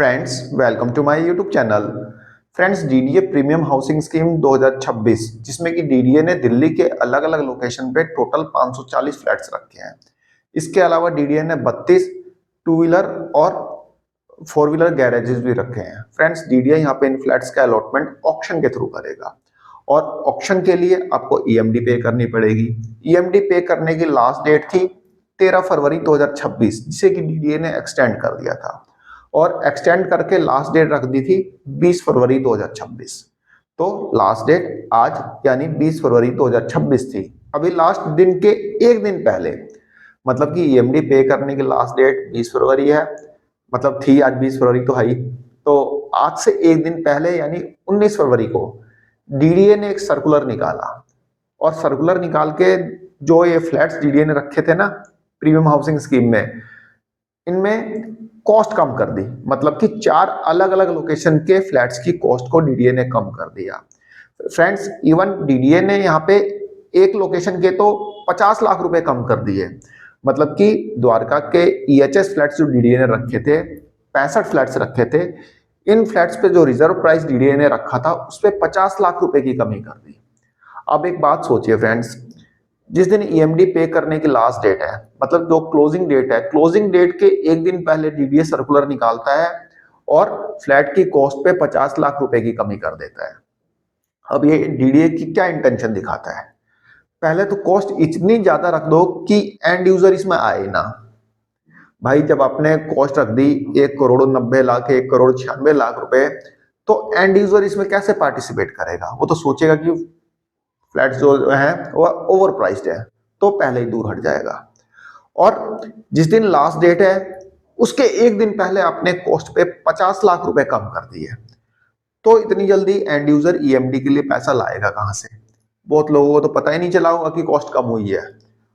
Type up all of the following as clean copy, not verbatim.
Friends welcome to my YouTube channel. Friends DDA premium housing scheme 2026 जिसमें कि DDA ने दिल्ली के अलग अलग लोकेशन पे टोटल 540 फ्लैट्स रखे हैं। इसके अलावा डीडीए ने 32 टू व्हीलर और फोर व्हीलर गैरेजेस भी रखे हैं। फ्रेंड्स डीडीए यहाँ पे इन फ्लैट्स का अलॉटमेंट ऑक्शन के थ्रू करेगा और ऑक्शन के लिए आपको ईएमडी पे करनी पड़ेगी। ईएमडी पे करने की लास्ट डेट थी 13 फरवरी 2026 जिसे कि डीडीए ने एक्सटेंड कर दिया था और एक्सटेंड करके लास्ट डेट रख दी थी 20 फरवरी 2026। तो लास्ट डेट आज यानी 20 फरवरी 2026 थी। अभी लास्ट दिन के एक दिन पहले मतलब कि ईएमडी पे करने की लास्ट डेट 20 फरवरी है, मतलब थी आज 20 फरवरी तो है ही। तो आज से एक दिन पहले यानी 19 फरवरी को डीडीए ने एक सर्कुलर निकाला और सर्कुलर निकाल के जो ये फ्लैट्स डीडीए ने रखे थे ना प्रीमियम हाउसिंग स्कीम में, इनमें कॉस्ट कम कर दी। मतलब कि 4 अलग अलग लोकेशन के फ्लैट्स की कॉस्ट को डीडीए ने कम कर दिया। फ्रेंड्स इवन डीडीए ने यहाँ पे एक लोकेशन के तो 50 लाख रुपए कम कर दिए। मतलब कि द्वारका के ईएचएस फ्लैट्स जो डीडीए ने रखे थे, 65 फ्लैट्स रखे थे, इन फ्लैट्स पे जो रिजर्व प्राइस डीडीए ने रखा था उस पर 50 लाख रुपए की कमी कर दी। अब एक बात सोचिए फ्रेंड्स, जिस दिन ईएमडी पे करने की लास्ट डेट है, मतलब जो क्लोजिंग डेट है, क्लोजिंग डेट के एक दिन पहले डीडीए सर्कुलर निकालता है और फ्लैट की कॉस्ट पे 50 लाख रुपए की कमी कर देता है। अब ये डीडीए की क्या इंटेंशन दिखाता है? पहले तो कॉस्ट इतनी ज्यादा रख दो कि एंड यूजर इसमें आए ना। भाई जब आपने कॉस्ट रख दी 1,90,00,000 1,96,00,000 रुपए, तो एंड यूजर इसमें कैसे पार्टिसिपेट करेगा? वो तो सोचेगा कि फ्लैट्स जो है वो ओवर प्राइस्ड है, तो पहले ही दूर हट जाएगा। और जिस दिन लास्ट डेट है उसके एक दिन पहले आपने कॉस्ट पे 50 लाख रुपए कम कर दिए, तो इतनी जल्दी एंड यूजर ईएमडी के लिए पैसा लाएगा कहां से? बहुत लोगों को तो पता ही नहीं चला होगा कि कॉस्ट कम हुई है।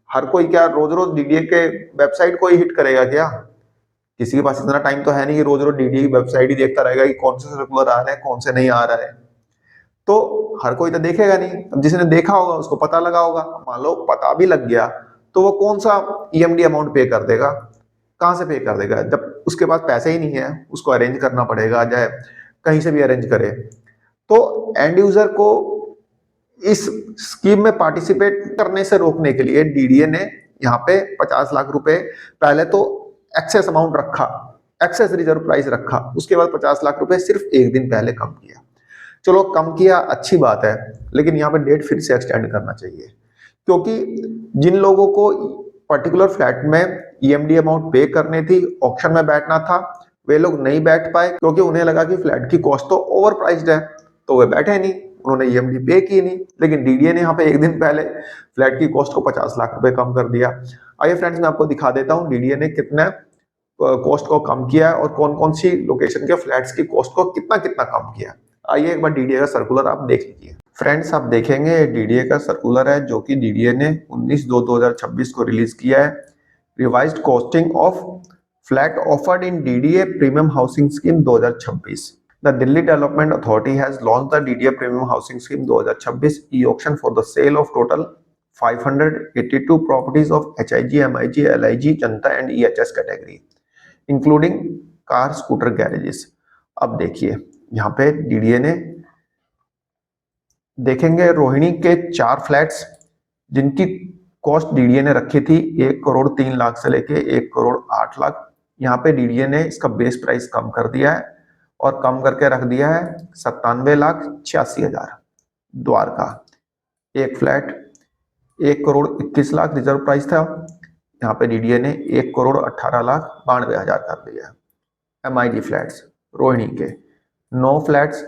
हर कोई क्या रोज रोज डीडीए के वेबसाइट को ही हिट करेगा क्या? किसी के पास इतना टाइम तो है नहीं कि रोज रोज डीडीए की वेबसाइट ही देखता रहेगा कि कौन से सर्कुलर आ रहे हैं कौन से नहीं आ रहा है। तो हर कोई तो देखेगा नहीं। अब जिसने देखा होगा उसको पता लगा होगा। मान लो पता भी लग गया तो वो कौन सा ईएमडी अमाउंट पे कर देगा? कहां से पे कर देगा जब उसके पास पैसे ही नहीं है? उसको अरेंज करना पड़ेगा, चाहे कहीं से भी अरेंज करे। तो एंड यूजर को इस स्कीम में पार्टिसिपेट करने से रोकने के लिए डीडीए ने यहाँ पे 50 लाख रुपए पहले तो एक्सेस अमाउंट रखा, एक्सेस रिजर्व प्राइस रखा, उसके बाद 50 लाख रुपए सिर्फ एक दिन पहले कम किया। चलो कम किया, अच्छी बात है, लेकिन यहाँ पे डेट फिर से एक्सटेंड करना चाहिए। क्योंकि जिन लोगों को पर्टिकुलर फ्लैट में ईएमडी अमाउंट पे करनी थी, ऑक्शन में बैठना था, वे लोग नहीं बैठ पाए क्योंकि उन्हें लगा कि फ्लैट की कॉस्ट तो ओवर प्राइस्ड है, तो वे बैठे नहीं, उन्होंने ईएमडी पे की नहीं। लेकिन डीडीए ने यहाँ पे एक दिन पहले फ्लैट की कॉस्ट को 50 लाख रुपए कम कर दिया। आइए फ्रेंड्स मैं आपको दिखा देता हूँ डीडीए ने कितने कॉस्ट को कम किया है और कौन कौन सी लोकेशन के फ्लैट्स की कॉस्ट को कितना कितना कम किया। आइए एक बार डीडीए का सर्कुलर आप देख लीजिए। फ्रेंड्स आप देखेंगे डीडीए का सर्कुलर है जो कि डीडीए ने 19/2/2026 को रिलीज किया है। Revised costing of flat offered in DDA premium housing scheme 2026। The Delhi development authority has launch the DDA premium housing scheme 2026 e auction for the sale of total 582 properties of HIG, MIG, LIG, Janata and EHS category including car, scooter, garages. अब देखिए यहाँ पे DDA ने देखेंगे रोहिणी के 4 flats जिनकी cost DDA ने रखी थी 1,03,00,000 से लेके 1,08,00,000। यहाँ पे डीडीए ने इसका बेस प्राइस कम कर दिया है और कम करके रख दिया है 97,86,000। द्वारका एक फ्लैट 1,21,00,000 रिजर्व प्राइस था, यहाँ पे डीडीए ने 1,18,92,000 कर दिया। एमआईजी फ्लैट्स रोहिणी के 9 फ्लैट्स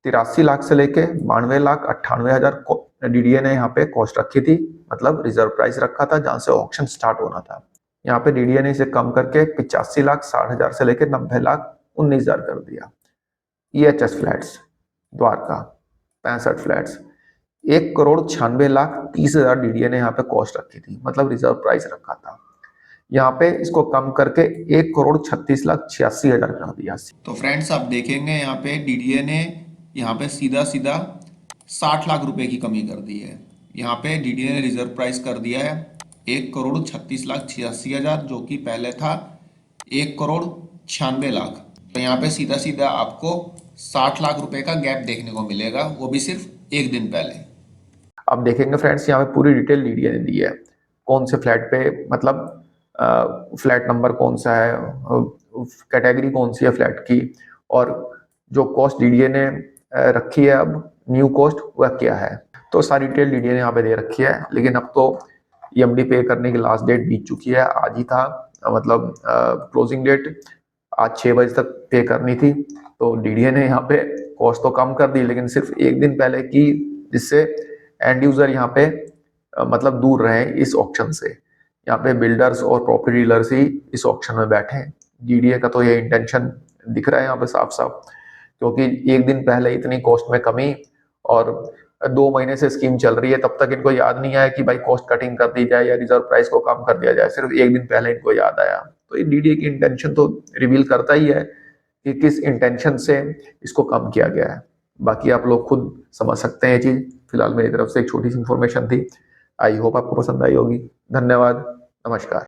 83 लाख से लेके 92,98,000 डीडीए ने यहाँ पे कॉस्ट रखी थी, मतलब रिजर्व प्राइस रखा था जहां से ऑक्शन स्टार्ट होना था। यहाँ पे डीडीए ने इसे कम करके 85,60,000 से लेके 90,19,000 कर दिया। EHS flats Dwarka 65 flats 1,96,30,000 DDA ने यहाँ पे कॉस्ट रखी थी, मतलब रिजर्व प्राइस रखा था। यहाँ पे इसको कम करके 1,36,86,000 कर दिया। तो फ्रेंड्स आप देखेंगे यहाँ पे डीडीए ने यहाँ पे सीधा सीधा 60 लाख रुपए की कमी कर दी है। यहाँ पे डीडीए ने रिजर्व प्राइस कर दिया है 1,36,86,000 जो कि पहले था 1,96,00,000। तो यहाँ पे सीधा सीधा आपको 60 लाख रुपए का गैप देखने को मिलेगा, वो भी सिर्फ एक दिन पहले। अब देखेंगे फ्रेंड्स, यहाँ पे पूरी डिटेल डीडीए ने दी है, कौन से फ्लैट पे, मतलब फ्लैट नंबर कौन सा है, कैटेगरी कौन सी है फ्लैट की, और जो कॉस्ट डीडीए ने रखी है अब न्यू कॉस्ट वह क्या है। तो सारी डिटेल डीडीए ने यहाँ पे दे रखी है। लेकिन अब तो ईएमडी पे करने की लास्ट डेट बीत चुकी है, आज ही था, मतलब क्लोजिंग डेट आज 6 बजे तक पे करनी थी। तो डीडीए ने यहाँ पे कॉस्ट तो कम कर दी, लेकिन सिर्फ एक दिन पहले की, जिससे एंड यूजर यहाँ पे मतलब दूर रहे इस ऑक्शन से। यहाँ पे बिल्डर्स और प्रॉपर्टी डीलर्स ही इस ऑक्शन में बैठे हैं। डीडीए का तो ये इंटेंशन दिख रहा है यहाँ पे साफ साफ, क्योंकि एक दिन पहले इतनी कॉस्ट में कमी, और 2 महीने से स्कीम चल रही है, तब तक इनको याद नहीं आया कि भाई कॉस्ट कटिंग कर दी जाए या रिजर्व प्राइस को कम कर दिया जाए। सिर्फ एक दिन पहले इनको याद आया। तो ये डीडीए की इंटेंशन तो रिवील करता ही है कि किस इंटेंशन से इसको कम किया गया है। बाकी आप लोग खुद समझ सकते हैं ये चीज। फिलहाल मेरी तरफ से एक छोटी सी इंफॉर्मेशन थी, आई होप आपको पसंद आई होगी। धन्यवाद, नमस्कार।